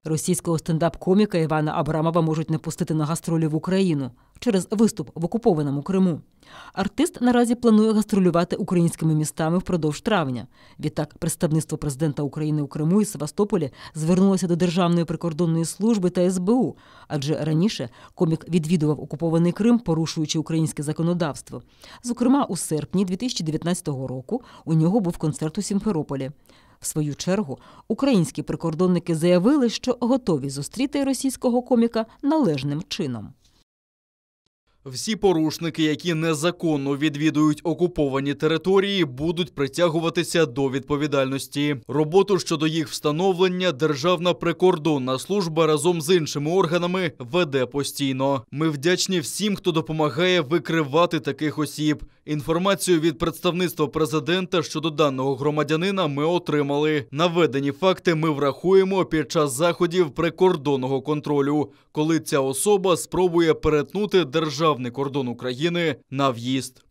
Російського стендап-коміка Івана Абрамова можуть не пустити на гастролі в Україну через виступ в окупованому Криму. Артист наразі планує гастролювати українськими містами впродовж травня. Відтак, представництво президента України у Криму і Севастополі звернулося до Державної прикордонної служби та СБУ, адже раніше комік відвідував окупований Крим, порушуючи українське законодавство. Зокрема, у серпні 2019 року у нього був концерт у Сімферополі. В свою чергу, українські прикордонники заявили, що готові зустріти російського коміка належним чином. Всі порушники, які незаконно відвідують окуповані території, будуть притягуватися до відповідальності. Роботу щодо їх встановлення Державна прикордонна служба разом з іншими органами веде постійно. Ми вдячні всім, хто допомагає викривати таких осіб. Інформацію від представництва президента щодо даного громадянина ми отримали. Наведені факти ми врахуємо під час заходів прикордонного контролю, коли ця особа спробує перетнути державний кордон України на в'їзд.